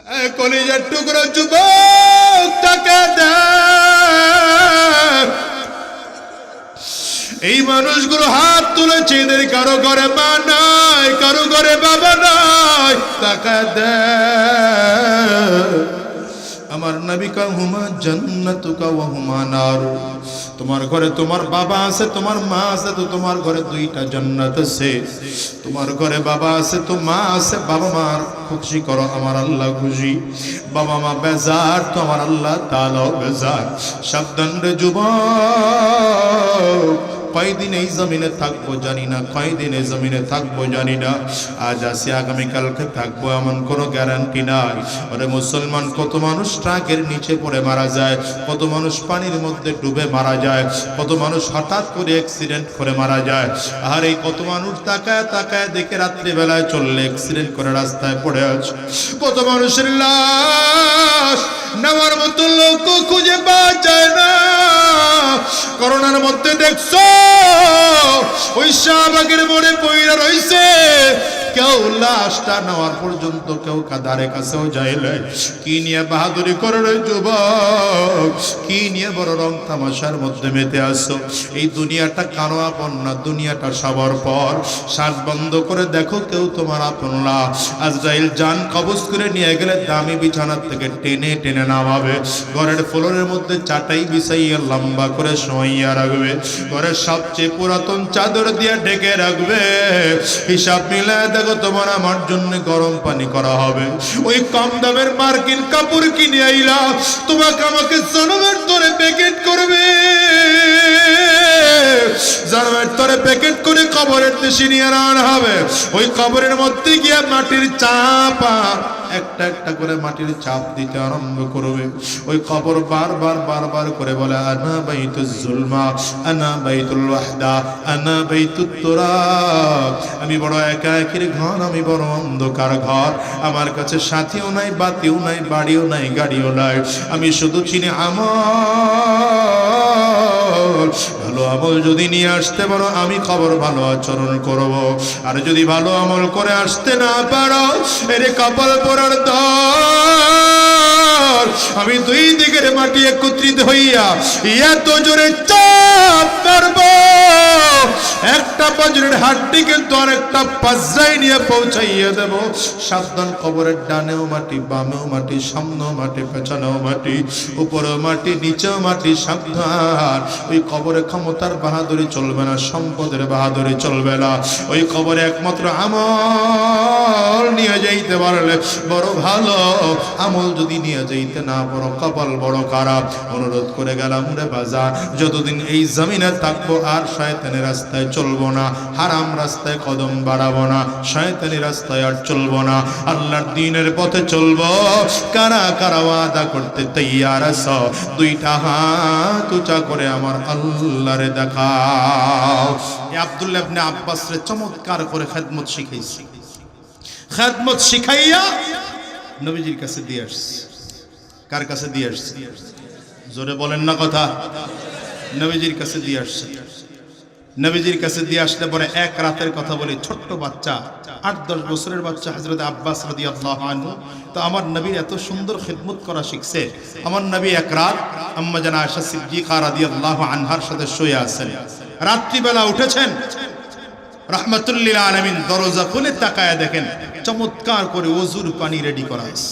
কলিজার টুকরো যুবক তাকে দেখ, এই মানুষগুলো হাত তুলেছে, এদের কারো ঘরে মা নাই, কারো ঘরে বাবা নাই, তাকে দেখ। আমার নবী কা হুমা জান্নাতুকা ওয়া হুমা নার, তোমার ঘরে তোমার বাবা আছে, তোমার মা আছে, তো তোমার ঘরে দুইটা জান্নাত আছে। তোমার ঘরে বাবা আছে, তো মা আছে, বাবা মার খুশি করো, আমার আল্লাহ খুশি। বাবা মা বেজার, তো আমার আল্লাহ তাআলা বেজার। সাবধান রে যুবক, কয়দিন এই জমিনে থাকবো জানি না, কয়দিন এই জমিনে থাকবো জানি না। আজ আসি আগামীকালকে থাকবো এমন কোনো গ্যারান্টি নাই। ওরে মুসলমান, কত মানুষ ট্রাকের নিচে পড়ে মারা যায়, কত মানুষ পানির মধ্যে ডুবে মারা যায়, কত মানুষ হঠাৎ করে অ্যাক্সিডেন্ট করে মারা যায়। আর এই কত মানুষ তাকায় তাকায় দেখে রাত্রিবেলায় চললে অ্যাক্সিডেন্ট করে রাস্তায় পড়ে আছে। কত মানুষের লাশ নেওয়ার মতো লোক খুঁজে পাওয়া যায় না। করোনার মধ্যে দেখছো ওই শাহবাগের মোড়ে পইরা রইছে, কেউ লাশটা নেওয়ার পর্যন্ত কেউ কাদারে কাছেও যাইলে। কি নিয়ে বাহাদুরি করে রে যুবক, কি নিয়ে বড় রং তামাশার মধ্যে মেতে আসো। এই দুনিয়াটা কারো আপন না, দুনিয়াটা সবার পর। শ্বাস বন্ধ করে দেখো, কেউ তোমার আপন না। আজরাইল জান কবজ করে নিয়ে গেলে দামি বিছানার থেকে টেনে টেনে নামাবে, ঘরের ফ্লোরের মধ্যে চাটাই বিছাইয়া লম্বা করে শোয়াইয়া রাখবে, ঘরের সবচেয়ে পুরাতন চাদর দিয়ে ঢেকে রাখবে। হিসাব মিলায় দেখো, তোমার আমার জন্য গরম পানি করা হবে। ওই কম দামের মার্কিন কাপড় কিনে আইলা তোমাকে আমাকে জনমের ধরে প্যাকেট করবে, জনমের ধরে প্যাকেট করে কবরের দেশে নিয়ে আনা হবে। ওই কবরের মধ্যে গিয়ে মাটির চাপা একটা একটা করে মাটির চাপ দিতে আরম্ভ করবে। ওই কবর বারবার বারবার করে বলে, আনা বাইতুজ জুলমা, আনা বাইতুল ওয়াহদা, আনা বাইতুত তুরাব। আমি বড় একাকির ঘর, আমি বড় অন্ধকার ঘর, আমার কাছে সাথীও নাই, বাতিও নাই, বাড়িও নাই, গাড়িও নাই। আমি শুধু চিনি আমল। ভালো আমল যদি নিয়ে আসতে পারো, আমি খবর ভালো আচরণ করব। আর যদি ভালো আমল করে আসতে না পারো, এর কপাল পরার দর, আমি দুই দিকের মাটি একত্রিত হইয়া এত জোরে চাপ মারব, একটা বজ্রের হাড্ডি কিন্তু আরেকটা পাজরায় নিয়ে পৌঁছাইয়া দেব। সাবধান, কবরের ডানেও মাটি, বামেও মাটি, সামনেও মাটি, পেছনেও মাটি, উপরেও মাটি, নিচেও মাটি। সাবধান, ওই কবরে ক্ষমতার বাহাদুরি চলবে না, সম্পদের বাহাদুরি চলবে না। ওই কবরে একমাত্র আমল নিয়ে যাইতে পারলে বড় ভালো, আমল যদি নিয়ে যাইতে না পারো, কপাল বড় খারাপ। অনুরোধ করে গেলাম রে বাজার, যতদিন এই জমিনে থাকবো আর শয়তানের রাস্তায় চলবো না, হারাম রাস্তায় কদম বাড়াবো না, শয়তানি রাস্তায় আর চলবো না, আল্লাহর দ্বীনের পথে চলবো। কারা কারা ওয়াদা করতে তৈয়ার আছো? দুইটা হাত উঁচা করে আমার আল্লাহরে দেখাও। এই আব্দুল্লাহ ইবনে আব্বাস রে চমৎকার করে খেদমত শিখাইছি, খেদমত শিখাইয়া নবীজির কাছে দিয়ে আসছে। কার কাছে দিয়ে আসছে? জোরে বলেন না কথা। নবীজির কাছে দিয়ে আসছে। নবীজির কাছে দিয়ে আসলে পরে এক রাতের কথা বলি, ছোট্ট বাচ্চা, 8-10 বছরের বাচ্চা হযরত আব্বাস রাদিয়াল্লাহু আনহু, তো আমার নবীর এত সুন্দর খিদমত করা শিখছে। আমার নবী এক রাত আম্মা জান আয়েশা সিদ্দিকা রাদিয়াল্লাহু আনহার সাথে শুয়ে আছেন। রাত্রিবেলা উঠেছেন, রাহমাতুল লিল আলামিন দরজা খুলে তাকায় দেখেন চমৎকার করে ওযুর পানি রেডি করা আছে।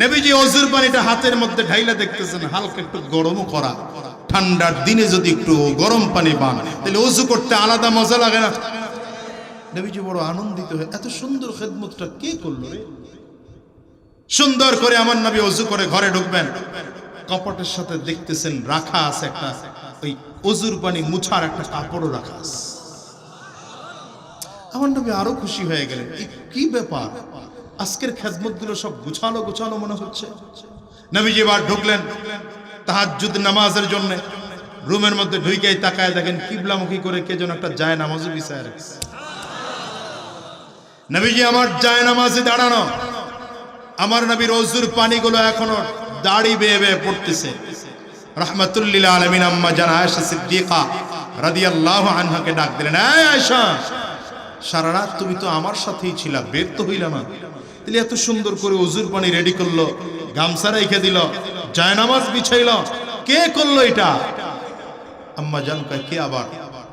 নবীজি ওযুর পানিটা হাতের মধ্যে ঢাইলা দেখতেছেন, হালকা একটু গরমও করা। ঠান্ডার দিনে যদি একটু গরম পানি পান তাহলে ওযু করতে আলাদা মজা লাগে না? নবীজি বড় আনন্দিত হয়ে, এত সুন্দর খেদমতটা কে করলো রে? সুন্দর করে আমার নবী ওযু করে ঘরে ঢুকবেন, কপটের সাথে দেখতেছেন রাখা আছে একটা ওই ওযুর পানি মুছার একটা কাপড়ও রাখা আছে। আমার নবী আরো খুশি হয়ে গেলেন, কি ব্যাপার, আজকের খেদমত গুলো সব গুছালো গুছালো মনে হচ্ছে। নবীজি এবার ঢুকলেন তাহাজ্জুদ নামাজের জন্য। রুমের মধ্যে ঢুকেই তাকায় দেখেন কিবলামুখী করে কে যেন একটা জায় নামাজও বিছায় রাখছে। নবীজি আমার জায় নামাজে দাঁড়ানো, আমার নবীর ওযুর পানিগুলো এখনো দাড়ি বেয়ে বেয়ে পড়তেছে। রাহমাতুল লিল আলামিন আম্মা জান আয়েশা সিদ্দিকা রাদিয়াল্লাহু আনহাকে ডাক দিলেন, এই আয়েশা, সারা রাত তুমি তো আমার সাথেই ছিলা, বের তো হইলা না, তাহলে এত সুন্দর করে ওযুর পানি রেডি করলো, গামছা রেখে দিল, জায়নামাজ বিছাইল, কে করলো এটা? আম্মা জান কয় কে আবার?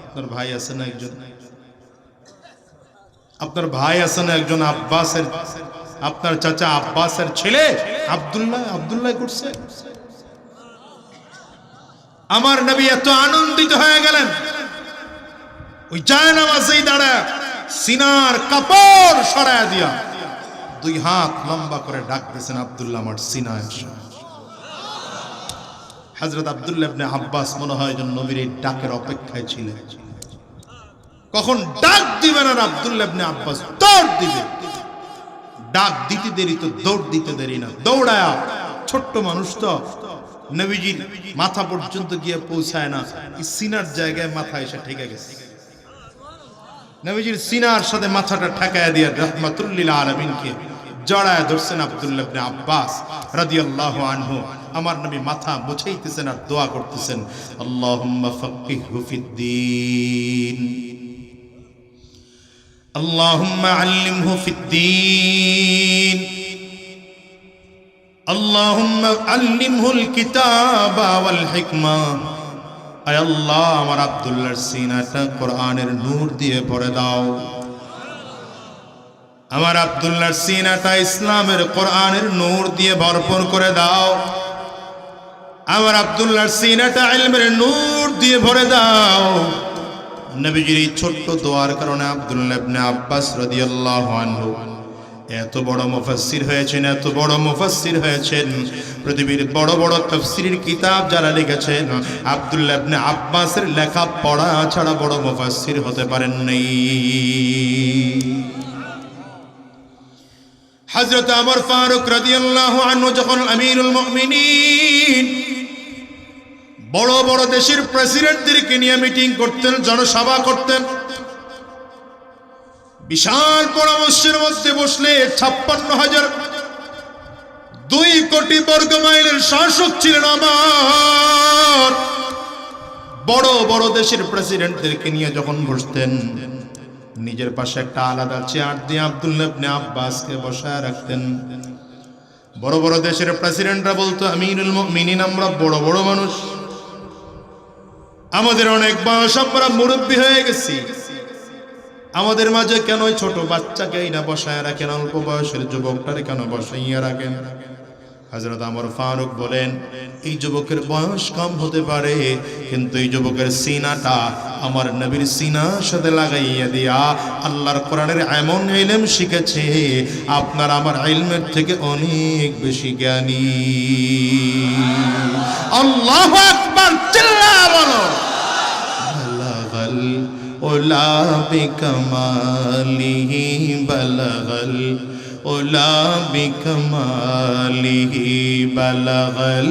আপনার ভাই আছে না একজন, আপনার ভাই আছে না একজন আব্বাসের, আপনার চাচা আব্বাসের ছেলে আব্দুল্লাহ, আব্দুল্লাহ করছে। আমার নবী এত আনন্দিত হয়ে গেলেন, ওই জায়নামাজেই দাঁড়ায় সিনার কাপড় সরায় দিয়া 2 হাত লম্বা করে ডাক দিয়েছেন, আব্দুল্লাহ আমার সিনায় আসো। হযরত আব্দুল্লাহ ইবনে আব্বাস মনে হয় যেন নবীর এই ডাকের অপেক্ষায় ছিলেন, কখন ডাক দিবেন আর আব্দুল্লাহ ইবনে আব্বাস দৌড় দিবে। ডাক দিতে দেরি তো দৌড় দিতে দেরি না, দৌড়ায়া, ছোট্ট মানুষ তো নবীজির মাথা পর্যন্ত গিয়ে পৌঁছায় না, সিনার জায়গায় মাথা এসে ঠেকে গেছে। নবীজির সিনার সাথে মাথাটা ঠেকায়া দিয়ে রাহমাতুল লিল আলামিনকে জড়ায় ধরছেন আব্দুল্লাহ ইবনে আব্বাস রাদিয়াল্লাহু আনহু। আমার নবী মাথা মুছাইতেছেন আর দোয়া করতেছেন, আল্লাহুম্মা ফাক্কিহহু ফিদ্দীন, আল্লাহুম্মা আল্লিমহু ফিদ্দীন, আল্লাহুম্মা আল্লিমহুল কিতাবা ওয়াল হিকমা। আয় আল্লাহ, আমার আব্দুল্লাহর সিনাটা কোরআনের নূর দিয়ে ভরে দাও, আমার আব্দুল্লাহর সিনাটা ইসলামের কোরআনের নূর দিয়ে ভরপুর করে দাও, আমার আব্দুল্লাহর সিনাটা ইলমের নূর দিয়ে ভরে দাও। নবীজির এই ছোট্ট দোয়ার কারণে আব্দুল্লাহ ইবনে আব্বাস রাদিয়াল্লাহু আনহু এত বড় মুফাসসির হয়েছেন, এত বড় মুফাসসির হয়েছেন। পৃথিবীর বড় বড় তাফসীরের কিতাব যারা লিখেছেন, আব্দুল্লাহ ইবনে আব্বাসের লেখা পড়া ছাড়া বড় মুফাসসির হতে পারেন নাই। হযরত ওমর ফারুক রাদিয়াল্লাহু আনহু যখন আমিরুল মুমিনিন বড় বড় দেশের প্রেসিডেন্টদেরকে নিয়ে মিটিং করতেন, জনসভা করতেন, বিশাল পরামর্শের মধ্যে বসলে 56,000 2 কোটি বর্গ মাইলের শাসক ছিলেন আমার। বড় বড় দেশের প্রেসিডেন্টদেরকে নিয়ে যখন বসতেন, নিজের পাশে একটা আলাদা চেয়ার দিয়ে আব্দুল্লাহ ইবনে আব্বাসকে বসায় রাখতেন। বড় বড় দেশের প্রেসিডেন্টরা বলতো, আমিরুল মুমিনিন, আমরা বড় বড় মানুষ, আমাদের অনেক বয়স, আমরা মুরব্বী হয়ে গেছি, আমাদের মাঝে কেন ওই ছোট বাচ্চাকেই না বসায় রাখেন, অল্প বয়সের যুবকটারে কেন বসাইয়া রাখেন? হযরত ওমর ফারুক বলেন, এই যুবকের বয়স কম হতে পারে, কিন্তু এই যুবকের সিনাটা আমার নবীর সিনার সাথে লাগাইয়া দিয়া আল্লাহর কোরআনের এমন ইলম শিখেছে, আপনার আমার ইলমের থেকে অনেক বেশি জ্ঞানী। আল্লাহু আকবার, চিল্লা বলো। বালাগাল উলা বিকামালিহি, বালাগাল উলা বিকামালিহি, বালাগাল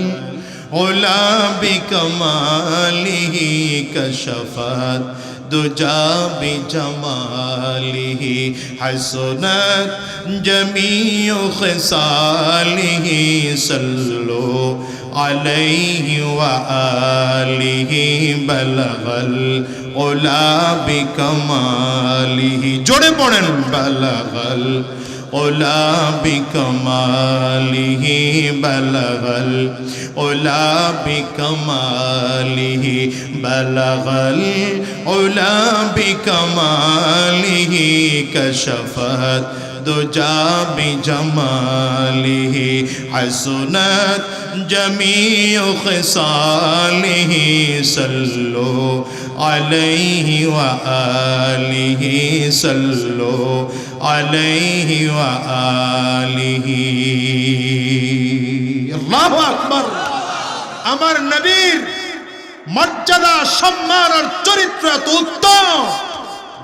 উলা বিকামালিহি, কাশাফাত দুজা বিজামালিহি, হাসনাত জামিউ খিসালিহি, সাল্লু আলাইহি ওয়া আলিহি, বালাগাল উলা বিকামালিহি। জোরে পড়েন, বালাগাল উলা বিকামালিহি, বালাগাল উলা বিকামালিহি, বালাগাল উলা বিকামালিহি, কাশাফাত দুজা বিজামালিহি, হাসনাত জামিউ খিসালিহি, সাল্লু আলাইহি ওয়া আলিহি, সাল্লু আলাইহি ওয়া আলিহি। আল্লাহু আকবার। আমার নবীর মর্যাদা, সম্মান আর চরিত্র এত উত্তম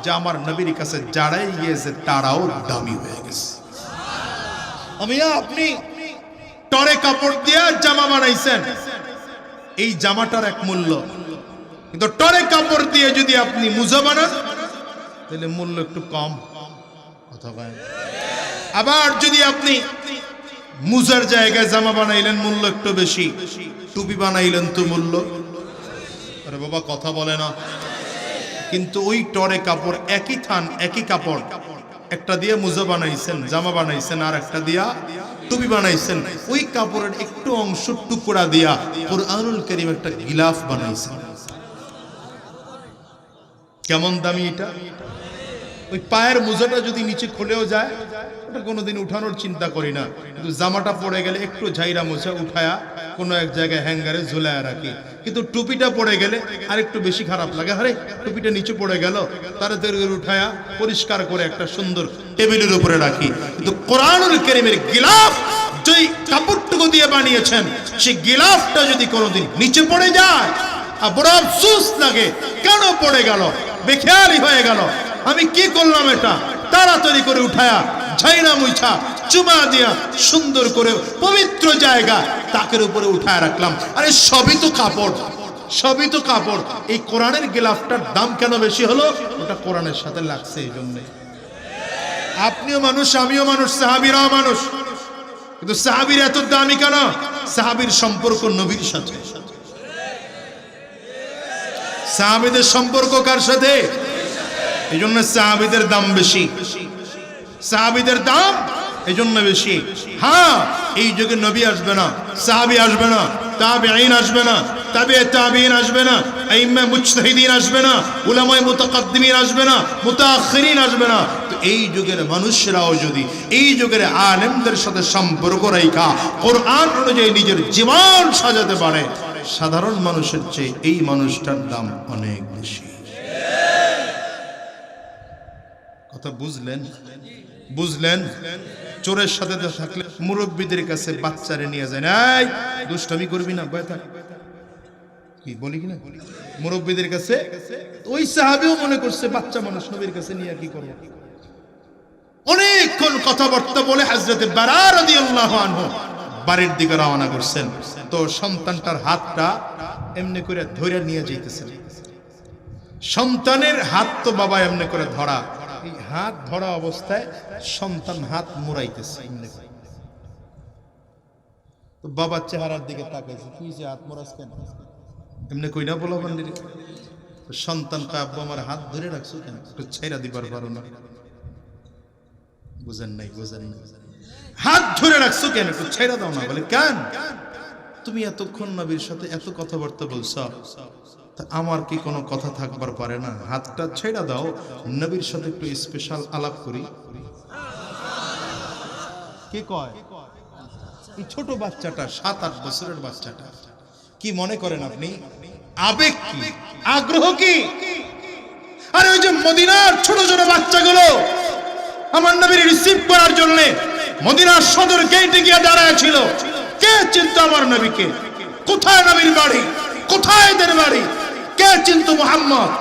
যে আমার নবীর কাছে যারাই গিয়েছে তারাও দামি হয়ে গেছে। আপনি টরে কাপড় দিয়ে জামা বানাইছেন, এই জামাটার এক মূল্য, কিন্তু টরে কাপড় দিয়ে যদি আপনি মুজা বানান তাহলে মূল্য একটু কম। কথা বলেন। আবার যদি আপনি মুজার জায়গায় জামা বানাইলেন, মূল্য একটু বেশি, টুপি বানাইলেন তো মূল্য, আরে বাবা কথা বলে না। কিন্তু ওই টরে কাপড়, একই থান, একই কাপড়, একটা দিয়ে মুজা বানাইছেন, জামা বানাইছেন, আর একটা দিয়া টুপি বানাইছেন। ওই কাপড়ের একটু অংশ টুকরা দিয়া কুরআনুল কারীম একটা গিলাফ বানাইছেন। কেমন দামি এটা! ওই পায়ের মোজাটা যদি নিচে খুলেও যায়, ওটা কোনোদিন উঠানোর চিন্তা করি না, কিন্তু জামাটা পড়ে গেলে একটু ঝাইরা মোছা উঠায়া কোনো এক জায়গায় হ্যাঙ্গারে ঝুলায় রাখি। কিন্তু টুপিটা পড়ে গেলে আর একটু বেশি খারাপ লাগে, আরে টুপিটা নিচে পড়ে গেল, তাড়াতাড়ি উঠায়া পরিষ্কার করে একটা সুন্দর টেবিলের উপরে রাখি। কিন্তু কোরআনুল কারীমের গিলাফ যেই কাপড়টুকু দিয়ে বানিয়েছেন, সেই গিলাফটা যদি কোনোদিন নিচে পড়ে যায়, আর বড় আফসোস লাগে, কেন পড়ে গেল, বেখেয়ালি হয়ে গেল, আমি কি করলাম, এটা তাড়াতাড়ি করে উঠায়া ঝাইরা মুছা চুমা দিয়া সুন্দর করে পবিত্র জায়গা তাকের উপরে উঠায় রাখলাম। আরে সবই তো কাপড়, সবই তো কাপড়। এই কোরআনের গিলাফটার দাম কেন বেশি হলো? ওটা কোরআনের সাথে লাগছে, এই জন্যে। আপনিও মানুষ, আমিও মানুষ, সাহাবীরাও মানুষ, কিন্তু সাহাবীর এত দামি কেন? সাহাবীর সম্পর্ক নবীর সাথে। সাহাবীদের সম্পর্ক কার সাথে? এই জন্য সাহাবীদের দাম বেশি, সাহাবীদের দাম এই জন্য বেশি। হ্যাঁ, এই যুগে নবী আসবে না, সাহাবী আসবে না, তাবেঈন আসবে না, তাবে তাবেঈন আসবে না, আইম্মা মুজতাহিদিন আসবে না, উলামায়ে মুতাকাদ্দিমিন আসবে না, মুতাআখিরিন আসবে না। তো এই যুগের মানুষরাও যদি এই যুগের আলেমদের সাথে সম্পর্ক রাখা কোরআন অনুযায়ী নিজের জীবন সাজাতে পারে, সাধারণ মানুষের চেয়ে এই মানুষটার দাম অনেক বেশি। কথা বুঝলেন? বুঝলেন? চোরের সাথে থাকলে মুরব্বীদের কাছে বাচ্চারে নিয়ে যায়, এই দুষ্টামি করবি না, ভয় থাক, কি বলি কিনা, মুরব্বীদের কাছে। ওই সাহাবীও মনে করছে বাচ্চা মানুষ, নবীর কাছে নিয়ে কি করব। অনেকক্ষণ কথাবার্তা বলে হযরতে বারা রাদিয়াল্লাহু আনহু বাড়ির দিকে রওনা করছেন। তো সন্তানটার হাতটা এমনি করে ধরে নিয়ে যাইতেছেন। সন্তানের হাত তো বাবা এমনি করে ধরা, এই হাত ধরা অবস্থায় সন্তান হাত মুড়াইতেছে। তো বাবার চেহারার দিকে তাকাইছে, তুই যে হাত মোড়াস কেন? এমনি কই না বলা বান্দির। সন্তান কয়, আব্বু আমার হাত ধরে রাখছো কেন? একটু ছেড়া দিবার পারো না? বুঝেন নাই, বুঝেন নাই, হাত ধরে রাখছো কেন? একটু ছেড়া দাও না। বলে, কেন? তুমি এতক্ষণ নবীর সাথে এত কথাবার্তা বলছো, তা আমার কি কোনো কথা থাকবার পারে না? হাতটা ছেড়া দাও, নবীর সাথে একটু স্পেশাল আলাপ করি। কে কয়? এই ছোট বাচ্চাটা, 7-8 বছরের বাচ্চাটা। কি মনে করেন আপনি? আবেগ কি, আগ্রহ কি? আরে ওই যে মদিনার ছোট ছোট বাচ্চাগুলো আমার নবীর রিসিভ করার জন্য মদিনার সদর গেটে গিয়ে দাঁড়ায় ছিল। কে চিনতো আমার নবীকে? কোথায় নবীর বাড়ি, কোথায় এদের বাড়ি? কে চিনতো মুহাম্মদ?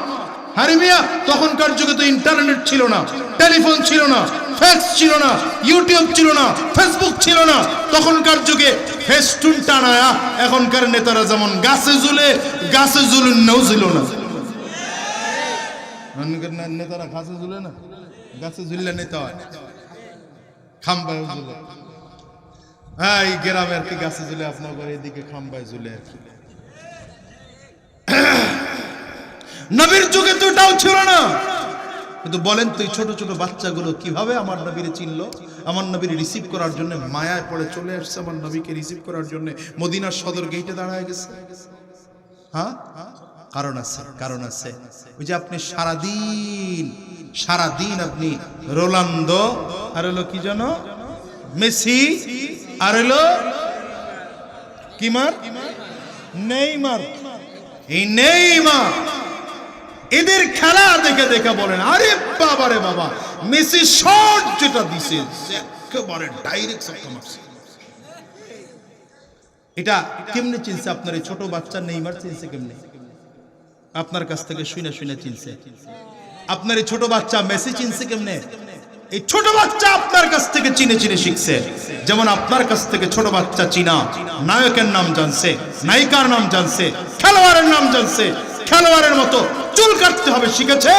আরে মিয়া, তখনকার যুগে তো ইন্টারনেট ছিল না, টেলিফোন ছিল না, ফ্যাক্স ছিল না, ইউটিউব ছিল না, ফেসবুক ছিল না। তখনকার যুগে ফেস্টুন টানায়া এখনকার নেতারা যেমন গাছে ঝুলে, গাছে ঝুলুন্নাও ছিল না। নেতারা গাছে ঝুলে না, গাছে ঝুললে নেতা হয়, খাম্বায় ঝুলে। হ্যাঁ, এই গ্রামে আর কি গাছে ঝুলে, আপনার এদিকে খাম্বায় ঝুলে আর কি। নবীর যুগে তো এটাও ছিল না। কিন্তু বলেন তো, এই ছোট ছোট বাচ্চাগুলো কিভাবে আমার নবীরে চিনলো? আমার নবীর রিসিভ করার জন্য মায়ায় পড়ে চলে আসছে, আমার নবীকে রিসিভ করার জন্য মদিনার সদর গেটে দাঁড়ায় গেছে। হ্যাঁ, কারণ আছে, কারণ আছে। ওই যে আপনি সারাদিন আপনি রোনালদো, আর হলো কি জানো, মেসি, আর হলো কিমার, নেইমার, এই নেইমার, এদের খেলা দেখে দেখে বলেন, আরে বাবা রে বাবা, মেসি শট যেটা দিছে একেবারে ডাইরেক্ট শট মারছে। এটা কেমনে চিনছে? আপনার এই ছোট বাচ্চা নেইমার চিনছে কেমনে? আপনার কাছ থেকে শুনে শুনে চিনছে। আপনার এই ছোট বাচ্চা মেসি চিনছে কেমনে? এই ছোট বাচ্চা আপনার কাছ থেকে চিনে চিনে শিখছে। যেমন আপনার কাছ থেকে ছোট বাচ্চা চিনা নায়কের নাম জানছে, নায়িকার নাম জানছে, খেলোয়াড়ের নাম জানছে, খেলোয়াড়ের মতো চুল কাটতে হবে শিখেছে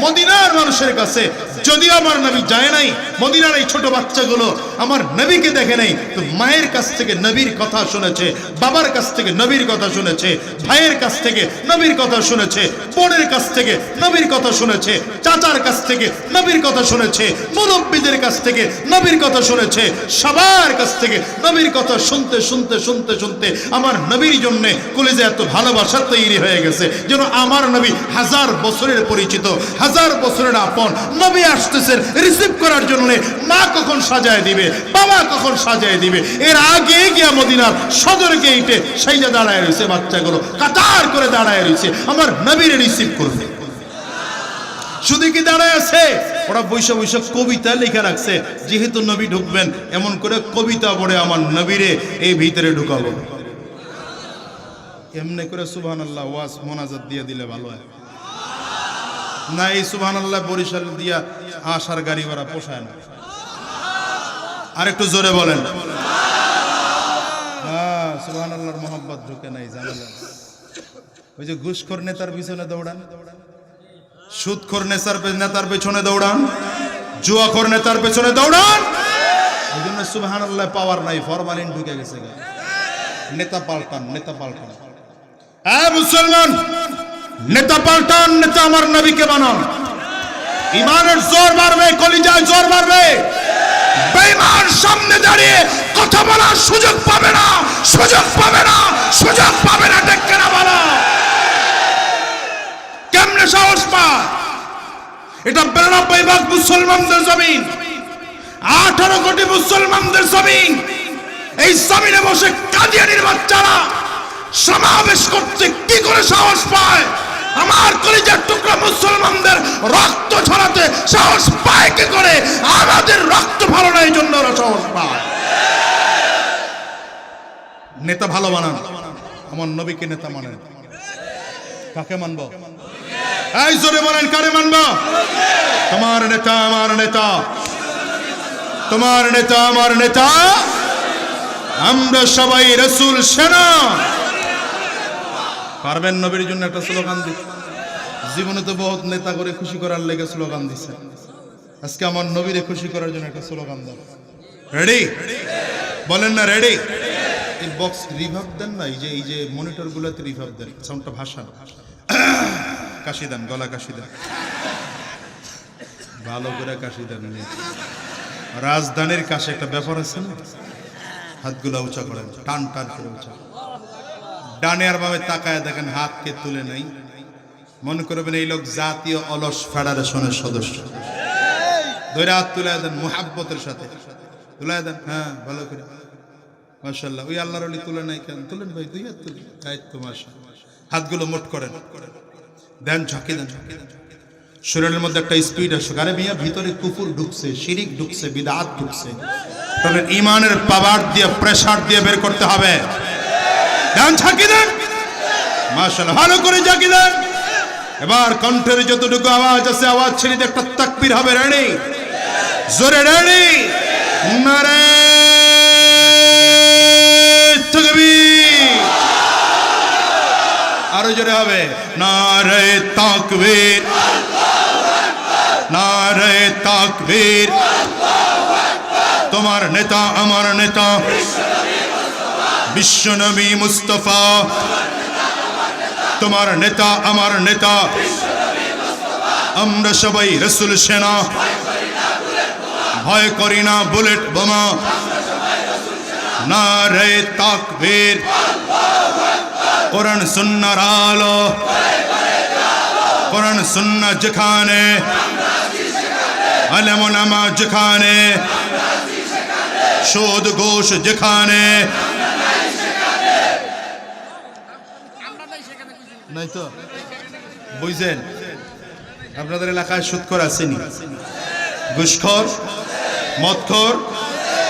মদিনার মানুষের কাছে। যদিও আমার নবী যায় নাই, মদিনার এই ছোট বাচ্চাগুলো আমার নবীকে দেখে নাই, তো মায়ের কাছ থেকে নবীর কথা শুনেছে, বাবার কাছ থেকে নবীর কথা শুনেছে, ভাইয়ের কাছ থেকে নবীর কথা শুনেছে, বোনের কাছ থেকে নবীর কথা শুনেছে, চাচার কাছ থেকে নবীর কথা শুনেছে, মুরব্বীদের কাছ থেকে নবীর কথা শুনেছে, সবার কাছ থেকে নবীর কথা শুনতে শুনতে শুনতে শুনতে আমার নবীর জন্য কলিজা এত ভালোবাসা তৈরি হয়ে গেছে যেন আমার নবী 1000 বছরের পরিচিত, 1000 বছরের আপন। নবী আসতেছেন রিসিভ করার জন্য, মা কখন সাজায় দিবে, বাবা কখন সাজায় দিবে, এর আগে গিয়া মদিনার সদর গেটে সাইজা দাঁড়ায় রয়েছে, বাচ্চাগুলো কাতার করে দাঁড়ায় রয়েছে আমার নবীর রিসিভ করবে। শুধু কি দাঁড়ায় আছে, ওরা বৈশা বৈশা কবিতা লেখা রাখছে, যেহেতু নবী ঢুকবেন এমন করে কবিতা পড়ে আমার নবীরে এই ভিতরে ঢুকাবো। এমনি করে সুবহানাল্লাহ ওয়াজ মোনাজাত দিয়ে দিলে ভালো হয় না, এই সুবহানাল্লাহ বরিশাল দিয়া আসার গাড়ি ভাড়া পোষায় না। আর একটু জোরে বলেন, হ্যাঁ সুবহানাল্লাহর মোহাব্বত ঢুকে নাই জানেন। ওই যে ঘুষখোর নেতার পিছনে দৌড়ান, সুদখোর নেতার পেছনে দৌড়ান, জুয়াখোর নেতার পেছনে দৌড়ান, এই জন্য সুবহানাল্লাহ পাওয়ার নাই, ফরমালিন ঢুকে গেছে। নেতা পাল্টান, নেতা পাল্টান, মুসলমান নেতা পাল্টান, নেতা আমার নবীকে বানান। ইমানের জোর বাড়বে, কলিজায় জোর বাড়বে। বেঈমান সামনে দাঁড়িয়ে কথা বলার সুযোগ পাবে না, সুযোগ পাবে না, সুযোগ পাবে না। ঠিক কিনা বলো? কেমনে সাহস পায়? এটা 92 ভাগ মুসলমানদের জমিন, 18 কোটি মুসলমানদের জমিন। এই জমিনে বসে কাদিয়ানির বাচ্চারা সমাবেশ করতে কি করে সাহস পায়? আমার কলিজার টুকরা মুসলমানদের রক্ত ঝরাতে সাহস পায় কি করে? আমাদের রক্ত ভালো না, এই জন্য ওরা সাহস পায়। নেতা ভালো বানান, আমার নবীকে নেতা মানেন। কাকে মানবো? এই জোরে বলেন, কারে মানবো? তোমার নেতা আমার নেতা, তোমার নেতা আমার নেতা, আমরা সবাই রাসূল সেনা। পারবেন নবীর জন্য একটা স্লোগান দিতে? জীবনে তো বহুত নেতা করে খুশি করার লেগে স্লোগান দিচ্ছে, আজকে আমার নবীরে খুশি করার জন্য একটা স্লোগান দাও। রেডি? বলেন না রেডি? এই বক্স রিভার্ব দেন না, এই যে মনিটর গুলোতে রিভার্ব দেন, সাউন্ডটা ভাষা কাশি দেন, গলা কাশি দেন, ভালো করে কাশি দেন। রাজধানীর কাছে একটা ব্যাপার আছে না, হাতগুলো উঁচা করেন, টান টান করে উঁচা, ডানে আর বামে তাকায় দেখেন হাতকে তুলে নাই। মনে করবেন এই লোক জাতীয় অলস ফেডারেশনের সদস্য। ধরে হাত তুলে দেন মুহাব্বতের সাথে, তুলে দেন, হ্যাঁ ভালো করে, মাশাআল্লাহ। ওই আল্লাহর ওলি তুলে নাই কেন? তুলেন ভাই, দুই হাত তুলেন, দায়িত্ব মাশাআল্লাহ। হাতগুলো মোট করেন, দেন ঝাঁকি দেন, শরীরের মধ্যে একটা স্পিড আসুক। আরে মিয়া ভিতরে কুফর ঢুকছে, শিরিক ঢুকছে, বিদআত ঢুকছে, তবে ইমানের পাওয়ার দিয়ে প্রেসার দিয়ে বের করতে হবে। দেন ঝাঁকি দেন, মাশাআল্লাহ, ভালো করে ঝাঁকি দেন। এবার কণ্ঠের যতটুকু আওয়াজ আছে আওয়াজ ছেড়ে দিয়ে একটা তাকবীর হবে। রেডি? জোরে রেডি? নারে তাকবীর, আরো জোরে হবে, নারে তাকবীর, নারে তাকবীর। তোমার নেতা আমার নেতা বিশ্বনবী মুস্তাফা, তোমার নেতা আমার নেতা, আমরা সবাই রাসূল সেনা, ভয় করি না বুলেট বোমা। নারে তাকবীর, কোরআন সুন্নাহর আলো, কোরআন সুন্নাহ যেখানে, আলেম ওলামা যেখানে, সুদ ঘুষ যেখানে নাই তো বুঝছেন? আপনাদের এলাকায় সুদখোর আসেনি, ঘুষখোর, মদখোর,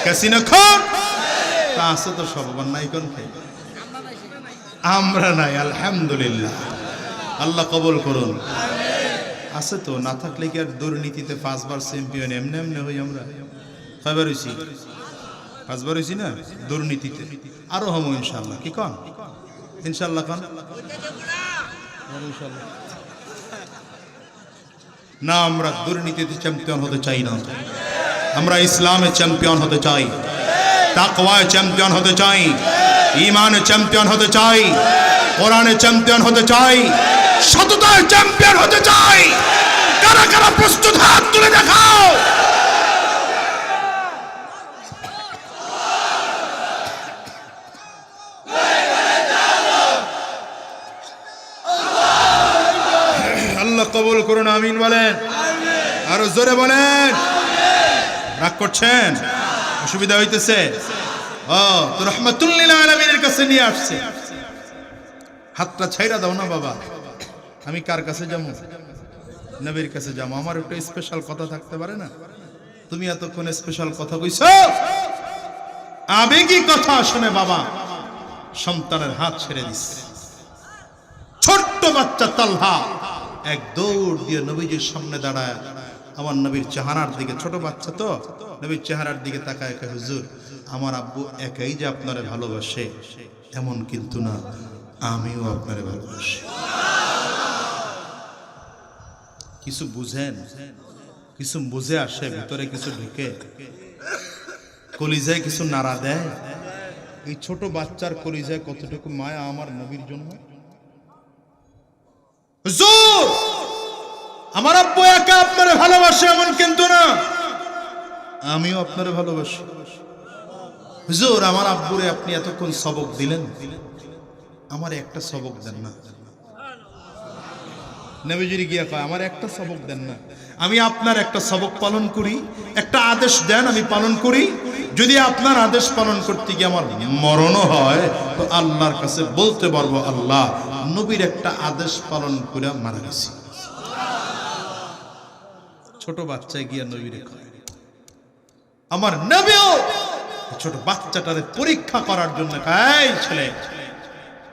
ক্যাসিনোখোর তা আছে তো সব, নাই কোন আমরা নাই। আলহামদুলিল্লাহ, আল্লাহ কবুল করুন। আছে তো, না থাকলে কি আর দুর্নীতিতে 5 বার চ্যাম্পিয়ন এমনি এমনি হই? আমরা কয়বার হইছি? 5 বার হইছি না দুর্নীতিতে, আরো হমো ইনশাআল্লাহ। কি কন? ইনশাআল্লাহ কন, ইনশাআল্লাহ। না আমরা দুর্নীতিতে চ্যাম্পিয়ন হতে চাই না, আমরা ইসলামে চ্যাম্পিয়ন হতে চাই, তাকওয়ায় চ্যাম্পিয়ন হতে চাই, ঈমানে চ্যাম্পিয়ন হতে চাই, কোরআনে চ্যাম্পিয়ন হতে চাই, সততায় চ্যাম্পিয়ন হতে চাই। কারা কারা প্রস্তুত হাত তুলে দেখাও। আল্লাহ কবুল করুন, আমিন বলেন, আরো জোরে বলেন। রাগ করছেন, অসুবিধা হইতেছে? ও তো রহমাতুল লিল আলামিনের কাছে নিয়ে আসছে। হাতটা ছাইরা দাও না বাবা। আমি কার কাছে যাবো? নবীর কাছে যাবো। আমার একটা স্পেশাল কথা থাকতে পারে না? তুমি এতক্ষণ স্পেশাল কথা কইছো, আবেগী কথা শুনে বাবা সন্তানের হাত ছেড়ে দিচ্ছে। ছোট্ট বাচ্চা তালহা এক দৌড় দিয়ে নবীজির সামনে দাঁড়ায় আমার নবীর চেহারার দিকে, ছোট বাচ্চা তো, নবীর চেহারার দিকে তাকায়, হুজুর আমার আব্বু একাই যে আপনারে ভালোবাসে এমন কিন্তু না, আমিও আপনারে ভালোবাসি। কিছু বুঝেন, কিছু বুঝে আসে, ভিতরে কিছু ঢুকে, কলিজায় কিছু নাড়া দেয়। এই ছোট বাচ্চার কলিজায় কতটুকু মায়া আমার নবীর জন্য। হুজুর আমার আব্বু একা আপনারে ভালোবাসে এমন কিন্তু না, আমিও আপনারে ভালোবাসি। হুজুর আমার আব্বুরে আপনি এতক্ষণ সবক দিলেন, আমার একটা সবক দেন না। নবীজি গিয়া কয় আমার একটা সবক দেন না। আমি আপনার একটা সবক পালন করি, একটা আদেশ দেন আমি পালন করি। যদি আপনার আদেশ পালন করতে গিয়ে আমার মরণও হয় তো আল্লাহর কাছে বলতে পারবো আল্লাহ নবীর একটা আদেশ পালন করে মারা গেছি। ছোট বাচ্চায় গিয়া নবীরে কয়, আমার নবীও ছোট বাচ্চাটারে পরীক্ষা করার জন্য কয়, ছেলে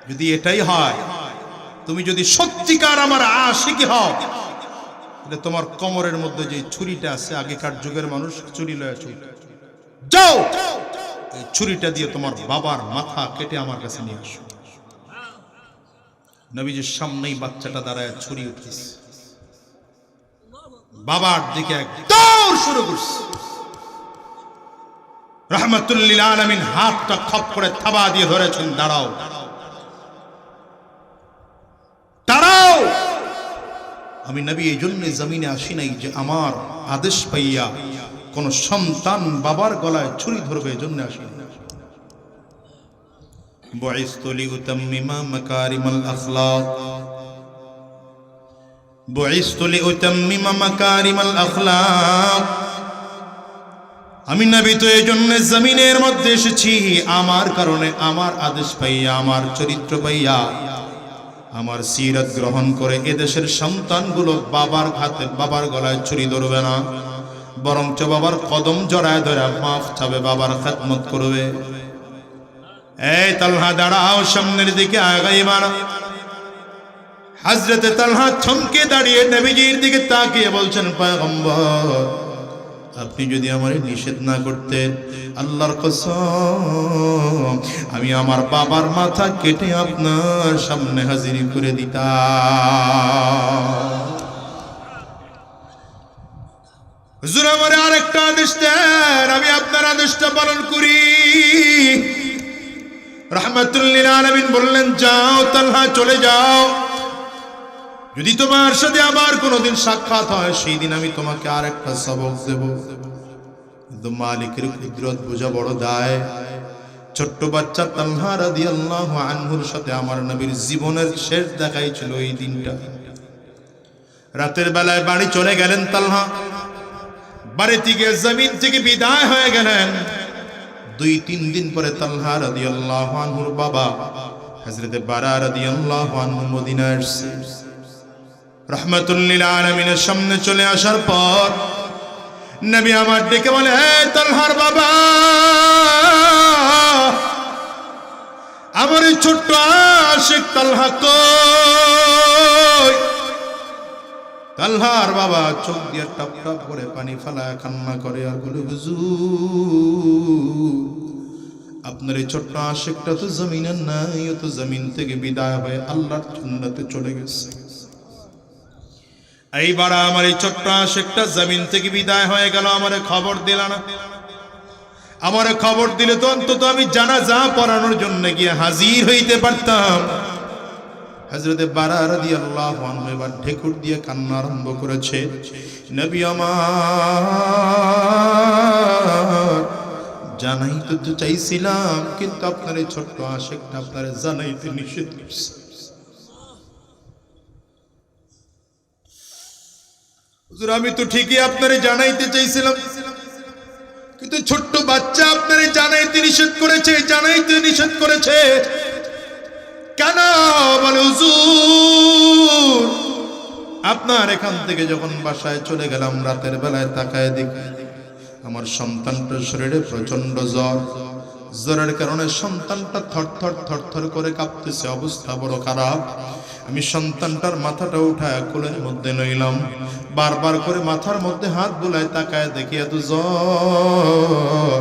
যদি এটাই হয়, তুমি যদি সত্যিকার আমার আশিকি হও, তাহলে তোমার কোমরের মধ্যে যে ছুরিটা আছে, আগেকার যুগের মানুষ ছুরি লয়ে চলত, যাও এই ছুরিটা দিয়ে তোমার বাবার মাথা কেটে আমার কাছে নিয়ে আসো। নবীজির সামনেই বাচ্চাটা দাঁড়ায় ছুরি উঠেছে, বাবার দিকে এক দৌড় শুরু করছে। রাহমাতুল লিল আলামিন হাতটা খপ করে থাবা দিয়ে ধরেছেন, দাঁড়াও দাঁড়াও। আমি নবী এই জন্য জমিনে আসি নাই যে আমার আদেশ পাইয়া কোন সন্তান বাবার গলায় ছুরি ধরবে, এই জন্য আসি না। বুইসতু লিউতাম্মিমা মাকারিমাল আখলাক, বুইসতু লিউতাম্মিমা মাকারিমাল আখলাক। আমি নবী তো এই জন্য জমিনের মধ্যে এসেছি আমার কারণে, আমার আদেশ পাইয়া, আমার চরিত্র পাইয়া, আমার সিরাত গ্রহণ করে এদেশের সন্তানগুলো বাবার হাতে, বাবার গলায় ছুরি ধরবে না, বরঞ্চ বাবার কদম জড়ায় ধরে মাফ চাবে, বাবার খেদমত করবে। এই তালহা দাঁড়াও, সামনের দিকে আগাই মারা। হযরতে তালহা থমকে দাঁড়িয়ে নবীজির দিকে তাকিয়ে বলছেন, পয়গম্বর আপনি যদি আমারে নিষেধ না করতেন, আল্লাহর কসম আমি আমার বাবার মাথা কেটে আপনার সামনে হাজির করে দিতাম। হুজুর আমারে আরেকটা আদেশ দেন, আমি আপনার আদেশটা পালন করি। রাহমাতুল লিল আলামিন বললেন, যাও তালহা চলে যাও, যদি তোমার সাথে আবার কোনোদিন সাক্ষাৎ হয় সেই দিন আমি তোমাকে আরেকটা সবক দেব। কিন্তু মালিকের কুদরত বোঝা বড় দায়। ছোট্ট বাচ্চা তালহা রাদিয়াল্লাহু আনহুর সাথে আমার নবীর জীবনের শেষ দেখাই ছিল এই দিনটা। রাতের বেলায় বাড়ি চলে গেলেন তালহা, বাড়ি থেকে জমিন থেকে বিদায় হয়ে গেলেন। 2-3 দিন পরে তালহা রাদিয়াল্লাহু আনহুর বাবা হযরতে বারা রাদিয়াল্লাহু আনহু মদিনায় আসছে। রাহমাতুল লিল আলামিনের সামনে চলে আসার পর নবী আমার ডেকে বলে, হে তালহার বাবা, আমার এই ছোট্ট আশিক তালহা কই? তালহার বাবা চোখ দিয়ে টপ টপ করে পানি ফেলায় কান্না করে আর বলে, হুজুর আপনার এই ছোট্ট আশিকটা তো জমিনের নাই, ও তো জমিন থেকে বিদায় হয়ে আল্লাহর জান্নাতে চলে গেছে। এইবার আমার এই ছোট্ট আশিকটা জমিন থেকে বিদায় হয়ে গেল, আমারে খবর দিল না। আমারে খবর দিলে তো অন্তত আমি জানাজা পড়ানোর জন্য গিয়ে হাজির হইতে পারতাম। হযরতে বারা রাদিয়াল্লাহু আনহু এবার ঢেকুর দিয়ে কান্না আরম্ভ করেছে। নবী আমার, জানাইতে তো চাইছিলাম, কিন্তু আপনার এই ছোট্ট আশিকটা আপনারে জানাইতে নিষেধ করছে। হুজুর, আমি তো ঠিকই আপনারে জানাইতে চাইছিলাম, কিন্তু ছোট্ট বাচ্চা আপনারে জানাইতে নিষেধ করেছে, জানাইতে নিষেধ করেছে কেন? বলে হুজুর, আপনার এখান থেকে যখন বাসায় চলে গেলাম, রাতের বেলায় তাকায় দেখি আমার সন্তানটার শরীরে প্রচন্ড জ্বর। জ্বরের কারণে সন্তানটা থরথর থরথর করে কাঁপতেছে, অবস্থা বড় খারাপ। আমি সন্তানটার মাথাটা উঠায় কোলের মধ্যে নইলাম, বারবার করে মাথার মধ্যে হাত বুলায় তাকায় দেখি এত জ্বর,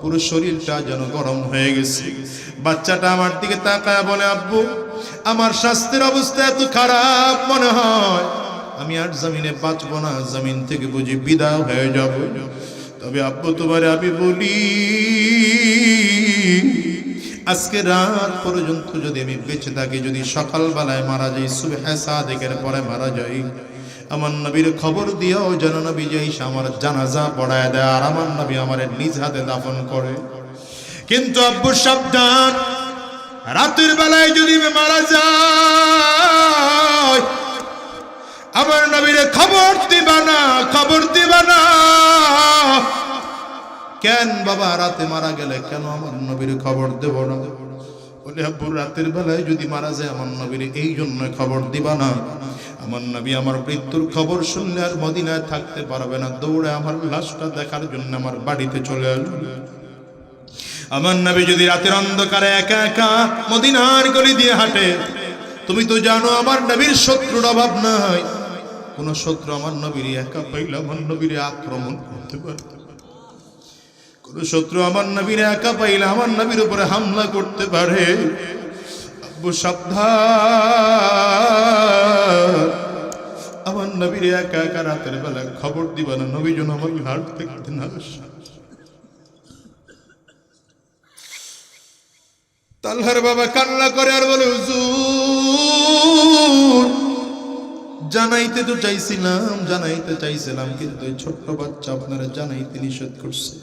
পুরো শরীরটা যেন গরম হয়ে গেছে। বাচ্চাটা আমার দিকে তাকায় বলে, আব্বু, আমার স্বাস্থ্যের অবস্থা এত খারাপ, মনে হয় আমি আর জমিনে বাঁচবো না, জমিন থেকে বুঝি বিদায় হয়ে যাব। তবে আব্বু, তোমারে আমি বলি, আজকে রাত পর্যন্ত যদি আমি বেঁচে থাকি, যদি সকালবেলায় মারা যাই, সুবহে সাদিকের পরে মারা যাই, আমার নবীর খবর দিও যেন নবী যাই আমার জানাজা পড়ায় দেয়, আর আমার নবী আমার নিজ হাতে দাফন করে। কিন্তু আব্বু সাবধান, রাতের বেলায় যদি আমি মারা যাই, আমার নবীর খবর দিবা না, খবর দিবা না। কেন বাবা, রাতে মারা গেলে কেন আমার নবীর খবর দেব না? বলে, আব্বু, রাতের বেলায় যদি মারা যায় আমার নবীর এই জন্য খবর দিবা না, আমার নবী আমার মৃত্যুর খবর শুনলে আর মদিনায় থাকতে পারবে না, দৌড়ে আমার লাশটা দেখার জন্য আমার বাড়িতে চলে আসবে। আমার নবী যদি রাতের অন্ধকারে একা একা মদিনার গলি দিয়ে হাঁটে, তুমি তো জানো আমার নবীর শত্রুর অভাব নাই। কোন শত্রু আমার নবীর একা পাইলে আমার নবীর আক্রমণ করতে পারে, কোন শত্রু আমার নবীর একা পাইলে আমার নবীর উপরে হামলা করতে পারে। আব্বু সাবধান, আমার নবীর একা একা রাতের বেলা খবর দিবা না, নবী যেন আমার ঘাট দেখতে না আসে। তালহার বাবা কান্না করে আর বলে, হুজুর, জানাইতে তো চাইছিলাম, জানাইতে চাইছিলাম, কিন্তু এই ছোট্ট বাচ্চা আপনারা জানাইতে নিষেধ করছে।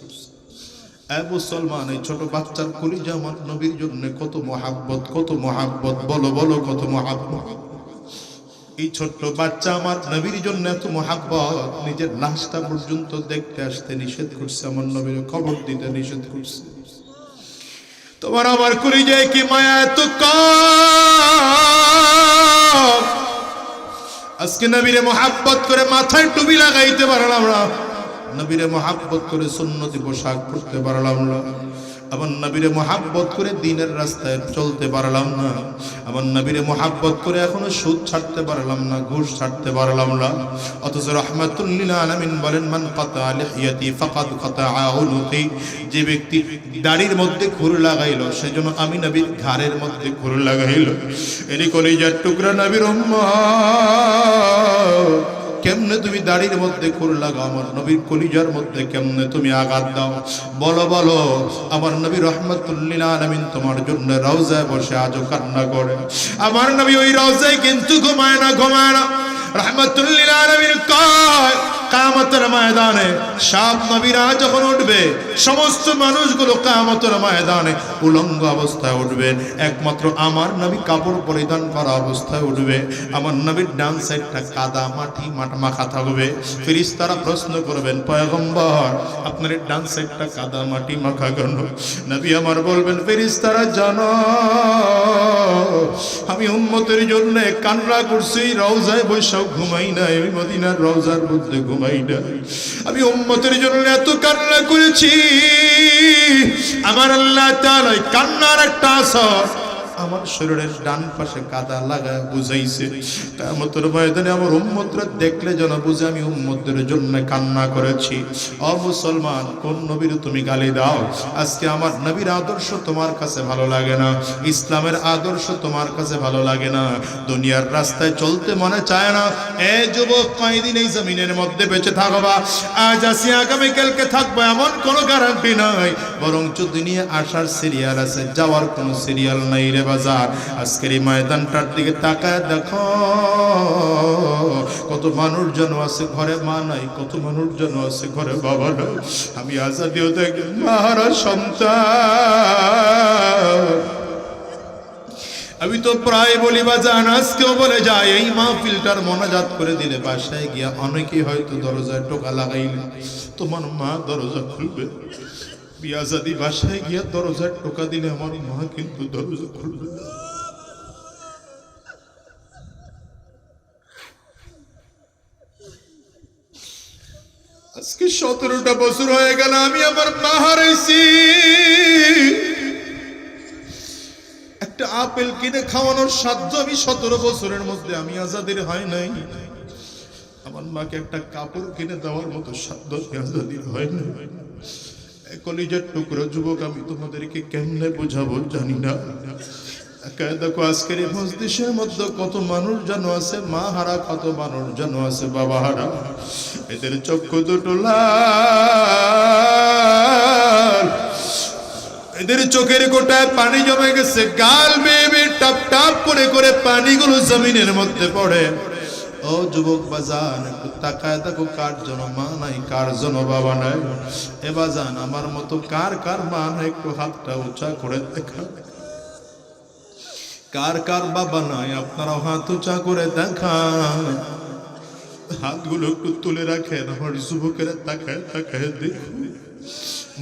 মুসলমান, এই ছোট বাচ্চার কলিজা আমার নবীর জন্য কত মহাব্বত, কত মহাব্বত, বলো বলো কত মহাব্বত। এই ছোট্ট বাচ্চা আমার নবীর জন্য এত মহাব্বত, নিজের লাশটা পর্যন্ত দেখতে আসতে নিষেধ করছে, আমার নবীর খবর দিতে নিষেধ করছে। তোমার আমার কলিজায় কি মায়া এত কম? আজকে নবীরে মহাব্বত করে মাথায় টুপি লাগাইতে পারলাম না, নবীরে মহাব্বত করে সুন্নতি পোশাক পরতে পারলাম না, আমার নবীরে মহাব্বত করে দ্বীনের রাস্তায় চলতে পারলাম না, আমার নবীরে মহাব্বত করে এখনো সুদ ছাড়তে পারলাম না, ঘুষ ছাড়তে পারলাম না। অথচ রাহমাতুল লিল আলামিন বলেন, মান কাতা লিহিয়াতি ফাকাদ কাতা উনুকি, যে ব্যক্তি দাড়ির মধ্যে খুর লাগাইলো সেজন্য আমি নবীর ঘাড়ের মধ্যে খুর লাগাইলো। এরই কলিজার টুকরা নবীর উম্মত, কেমনে তুমি দাড়ির মধ্যে খুর লাগাও, আমার নবীর কলিজার মধ্যে কেমনে তুমি আঘাত দাও? বলো বলো। আমার নবী রাহমাতুল লিল আলামিন তোমার জন্য রওজায় বসে আজও কান্না করে। আমার নবী ওই রওজায় কিন্তু ঘুমায় না, ঘুমায় না। রাহমাতুল লিল আলামিন কয়, কিয়ামতের ময়দানে সব নবীরা যখন উঠবে, সমস্ত মানুষগুলো কিয়ামতের ময়দানে উলঙ্গ অবস্থায় উঠবে, একমাত্র আমার নবী কাপড় পরিধান করা অবস্থায় উঠবে। আমার নবীর ডান সাইডটা কাদা মাটি মাখা থাকবে। ফেরেশতারা প্রশ্ন করবেন, পয়গম্বর, আপনার ডান সাইডটা কাদা মাটি মাখা কেন? নবী আমার বলবেন, ফেরেশতারা জানো, আমি উম্মতের জন্য কান্না করছি, রওজায় বৈশাখ ঘুমাই নাই, ওই মদিনার রওজার মধ্যে ঘুমাই নাই। আমি উম্মতের জন্য এত কান্না করেছি, আমার আল্লাহ তাআলা কান্নার একটা আসর আমার শরীরের ডান পাশে কাদা লাগায় বুঝাইছে কিয়ামতের ময়দানে আমার উম্মতরা দেখলে যেন বুঝে আমি উম্মতদের জন্য কান্না করেছি। ও মুসলমান, কোন নবীর তুমি গালি দাও? আজকে আমার নবীর আদর্শ তোমার কাছে ভালো লাগে না, ইসলামের আদর্শ তোমার কাছে ভালো লাগে না, দুনিয়ার রাস্তায় চলতে মনে চায় না। এ যুবক, কয়দিন এই জমিনের মধ্যে বেঁচে থাকবা? আজ আসি আগামীকালকে থাকবো এমন কোনো গ্যারান্টি নাই, বরঞ্চ দুনিয়া আসার সিরিয়াল আছে, যাওয়ার কোনো সিরিয়াল নাই রে বাজার। আজকের এই ময়দানটার দিকে তাকায় দেখো, কত মানুষ যেন আছে ঘরে মা নাই, কত মানুষ যেন আছে ঘরে বাবা নাই। আমি আজাদিও দেখি মারা সন্তান। আমি তো প্রায় বলি বাজান, আজকেও বলে যায়, এই মাহফিলটার মোনাজাত করে দিলে বাসায় গিয়া অনেকেই হয়তো দরজায় টোকা লাগাইলে তোমার মা দরজা খুলবে। বিয়াজাদি বাসায় গিয়া দরজায় টোকা দিলে আমার মা কিন্তু দরজা খুলবে। আজকে 17টা বছর হয়ে গেল আমি আমার মা হারাইছি। একটা আপেল কিনে খাওয়ানোর সাধ্য আমি 17 বছরের মধ্যে আমি আজাদির হয় নাই। আমার মাকে একটা কাপড় কিনে দেওয়ার মতো সাধ্য আজাদির হয় নাই। কলিজার টুকরো যুবক, আমি তোমাদেরকে কেমনে বোঝাবো জানি না। দেখো আজকের এই মজলিসের মধ্যে কত মানুষ যেন আছে মা হারা, কত মানুষ যেন আছে বাবা হারা। এদের চক্ষু দুটো লাল, এদের চোখের গোটায় পানি জমে গেছে, গাল বেয়ে টাপ টাপ করে করে পানিগুলো জমিনের মধ্যে পড়ে। ও যুবক বাজান, একটু তাকায় দেখো, কার জন্য মা নাই, কার জন্য বাবা নাই। এ বাজান, আমার মতো কার কার মা নাই, একটু হাতটা উঁচা করে দেখা। কার কার বাবা নাই, আপনারাও হাত উঁচা করে দেখান। হাতগুলো একটু তুলে রাখেন, আমার যুবকেরা তাকায় তাকায় দেখুন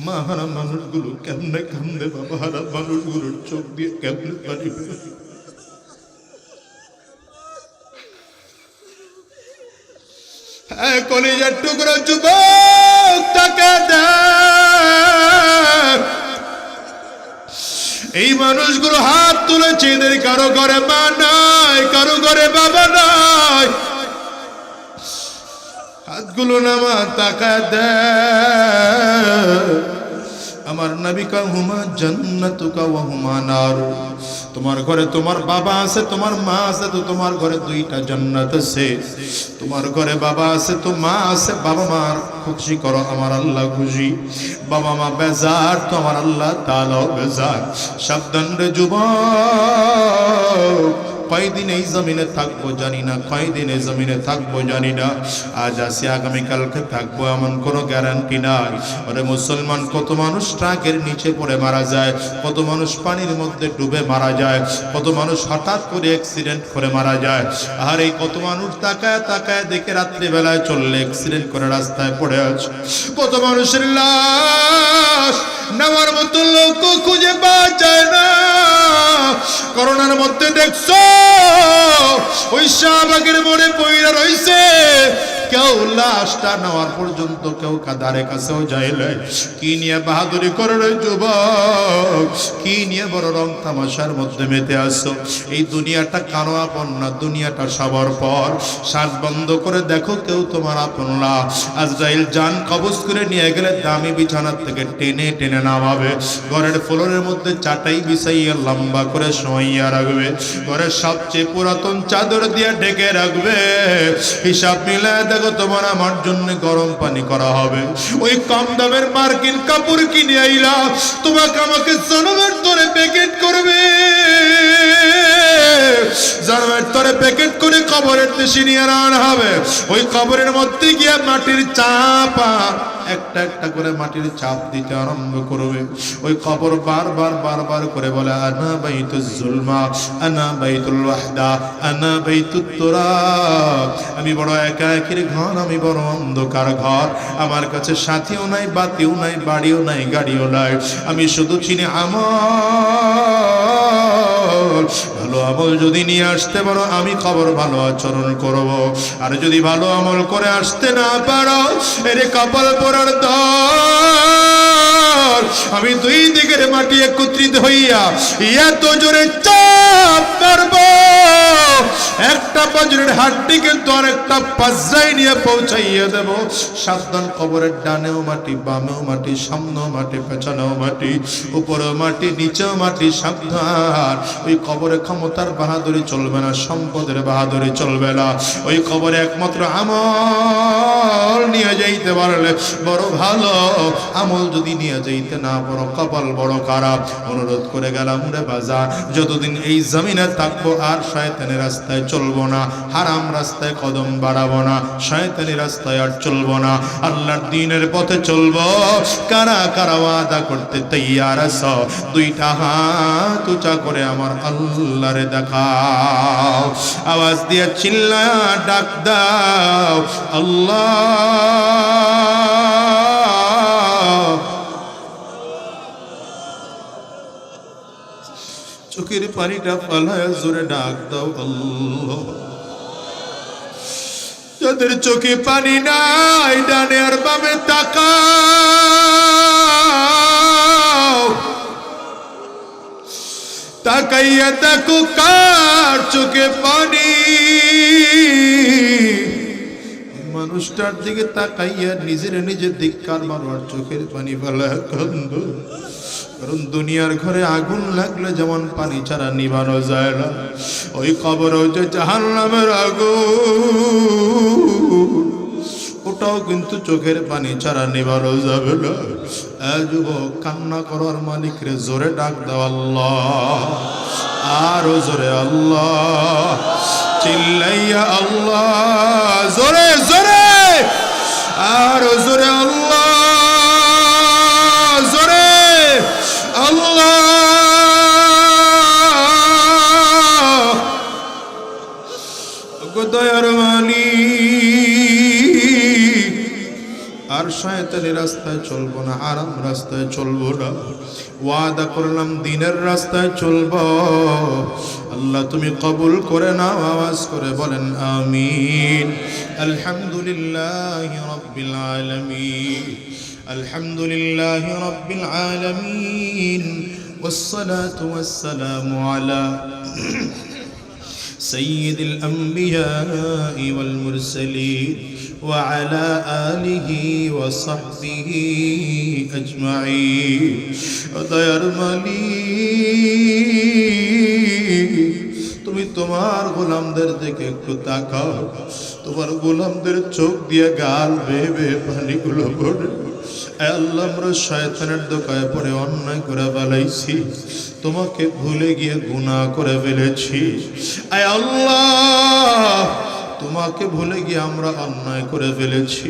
মা হারা মানুষগুলো কেমনে কান্দে, বাবা হারা মানুষগুলোর চোখ দিয়ে কেমনে পানি বের। কলিজার টুকরো যুবক, তাকে দেখ, এই মানুষগুলো হাত তুলেছে, এদের কারো ঘরে মা নাই, কারো ঘরে বাবা নাই। হাতগুলো নামা, তাকায় দেখ। আমার নবী কা হুমা জান্নাতুকা ওয়া হুমা নার। তোমার ঘরে তোমার বাবা আছে, তোমার মা আছে, তো তোমার ঘরে 2টা জান্নাত আছে। তোমার ঘরে বাবা আছে, তো মা আছে, বাবা মার খুশি করো, আমার আল্লাহ খুশি। বাবা মা বেজার, তো আমার আল্লাহ তাআলা বেজার। সাবধান রে যুবক, কয়দিন এই জমিনে থাকবো জানি না, কয়দিন এই জমিনে থাকবো জানি না। আজ আসি আগামীকালকে থাকবো এমন কোনো গ্যারান্টি নাই। ওরে মুসলমান, কত মানুষ ট্রাকের নিচে পড়ে মারা যায়, কত মানুষ পানির মধ্যে ডুবে মারা যায়, কত মানুষ হঠাৎ করে অ্যাক্সিডেন্ট করে মারা যায়। আর এই কত মানুষ তাকায় তাকায় দেখে রাত্রিবেলায় চললে অ্যাক্সিডেন্ট করে রাস্তায় পড়ে আছে। কত মানুষের লাশ নেওয়ার মতো লোক খুঁজে পাওয়া যায় না। করোনার মধ্যে দেখছো ওই শাহবাগের মোড়ে পইরা রইছে, কেউ লাশটা নেওয়ার পর্যন্ত কেউ কাদারে কাছেও যাইলে। কি নিয়ে বাহাদুরি করে রে যুবক, কি নিয়ে বড় রং তামাশার মধ্যে মেতে আসো? এই দুনিয়াটা কারো আপন না, দুনিয়াটা সবার পর। শ্বাস বন্ধ করে দেখো, কেউ তোমার আপন না। আজরাইল জান কবজ করে নিয়ে গেলে দামি বিছানার থেকে টেনে টেনে নামাবে, ঘরের ফ্লোরের মধ্যে চাটাই বিছাইয়া লম্বা করে শোয়াইয়া রাখবে, ঘরের সবচেয়ে পুরাতন চাদর দিয়ে ঢেকে রাখবে। হিসাব মিলায় দেখো, তোমার আমার জন্য গরম পানি করা হবে। ওই কম দামের মার্কিন কাপড় কিনে আইলা, তোমাকে আমাকে জনমের ধরে প্যাকেট করবে, জনমের ধরে প্যাকেট করে কবরের দেশে নিয়ে আনা হবে। ওই কবরের মধ্যে গিয়ে মাটির চাপা একটা একটা করে মাটির চাপ দিতে আরম্ভ করবে। ওই কবর বারবার বারবার করে বলে, আনা বাইতুজ জুলমা, আনা বাইতুল ওয়াহদা, আনা বাইতুত তুরাব। আমি বড় একাকির ঘর, আমি বড় অন্ধকার ঘর, আমার কাছে সাথীও নাই, বাতিও নাই, বাড়িও নাই, গাড়িও নাই। আমি শুধু চিনি আমল। ভালো আমল যদি নিয়ে আসতে পারো, আমি খবর ভালো আচরণ করব। আর যদি ভালো আমল করে আসতে না পারো, এর কপাল পোড়ার দল আমি দুই দিকের মাটি একত্রিত হইয়া এত জোরে চাপ মারব, একটা বজ্রের হাড্ডি কিন্তু আরেকটা পাজ্জায় নিয়ে পৌঁছাইয়া দেব। সাবধান, কবরের ডানেও মাটি, বামেও মাটি, সামনেও মাটি, পেছনেও মাটি, উপরেও মাটি, নিচেও মাটি। সাবধান, ওই কবরে ক্ষমতার বাহাদুরি চলবে না, সম্পদের বাহাদুরি চলবে না। ওই কবরে একমাত্র আমল নিয়ে যাইতে পারলে বড় ভালো, আমল যদি নিয়ে যাইতে না বড় কপাল বড় খারাপ। অনুরোধ করে গেলাম রে বাজার, যতদিন এই জমিনে থাকবো আর শয়তানের রাস্তায় চলবো না, হারাম রাস্তায় কদম বাড়াবো না, শয়তানি রাস্তায় আর চলবো না, আল্লাহর দ্বীনের পথে চলবো। কারা কারা ওয়াদা করতে তৈয়ার আছো? দুইটা হাত উঁচা করে আমার আল্লাহরে দেখাও, আওয়াজ দিয়ে চিল্লায়া ডাক দাও, আল্লাহ। চোখের পানিটা ফালায় জোরে ডাক দাও, আল্লাহ। যাদের চোখে পানি নাই ডানে আর বামে তাকাও, তাকাইয়া দেখো কার চোখে পানি। মানুষটার দিকে তাকাইয়া নিজের নিজের ধিক্কার মারবার চোখের পানি ফেলায় কান্দ। কারণ দুনিয়ার ঘরে আগুন লাগলে যেমন পানি ছাড়া নিভানো যায় না, ওই কবরেও যে জাহান্নামের আগুন, ওটাও কিন্তু চোখের পানি ছাড়া নিভানো যাবে না। যুবক, কান্না করার মালিক রে জোরে ডাক দাও, আল্লাহ। আরো জোরে আল্লাহ, চিল্লাইয়া আল্লাহ, জোরে জোরে, আরো জোরে আল্লাহ, জোরে আল্লাহ। দয়ার মালিক, আর শয়তানি রাস্তায় চলবো না, আরাম রাস্তায় চলবো না, ওয়াদা করলাম দ্বীনের রাস্তায় চলবো। আল্লাহ তুমি কবুল করে নাও, আওয়াজ করে বলেন আমিন। আলহামদুলিল্লাহি রাব্বিল আলামিন, আলহামদুলিল্লাহি রাব্বিল আলামিন, والصلاة والسلام على سيد الأنبياء والمرسلين وعلى آله وصحبه أجمعين. দয়ার মালিক, তুমি তোমার গোলামদের দিকে একটু তাকাও, তোমার গোলামদের চোখ দিয়ে গাল বেয়ে বেয়ে পানিগুলো পড়ে। আল্লাহ, আমরা শয়তানের দোকায় পড়ে অন্যায় করে ফেলেছি, তোমাকে ভুলে গিয়ে গুনাহ করে ফেলেছি। আয় আল্লাহ, তোমাকে ভুলে গিয়ে আমরা অন্যায় করে ফেলেছি।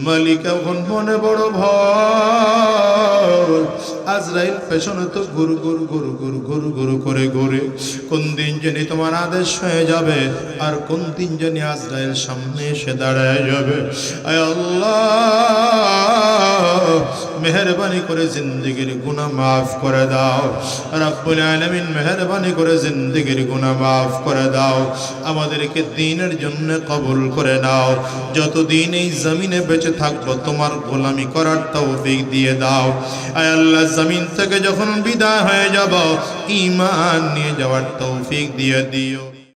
মালিক, এখন মনে বড় ভয়। আজরাইল পেছনে তো গুরু গুরু গুরু গুরু গুরু গুরু করে ঘুরে, কোন দিন জানি তোমার আদেশ হয়ে যাবে, আর কোন দিন জানি আজরাইল সামনে এসে দাঁড়ায় যাবে। আয় আল্লাহ, মেহেরবানি করে জিন্দেগির গুনাহ মাফ করে দাও। রব্বুল আলামিন, মেহেরবানি করে জিন্দেগির গুনাহ মাফ করে দাও। আমাদেরকে দ্বীনের জন্য কবুল করে নাও। যতদিন এই জমিনে বেঁচে থাকবো তোমার গোলামি করার তৌফিক দিয়ে দাও। আয় আল্লাহ, জমিন থেকে যখন বিদায় হয়ে যাব, ঈমান নিয়ে যাওয়ার তৌফিক দিয়ে দিও।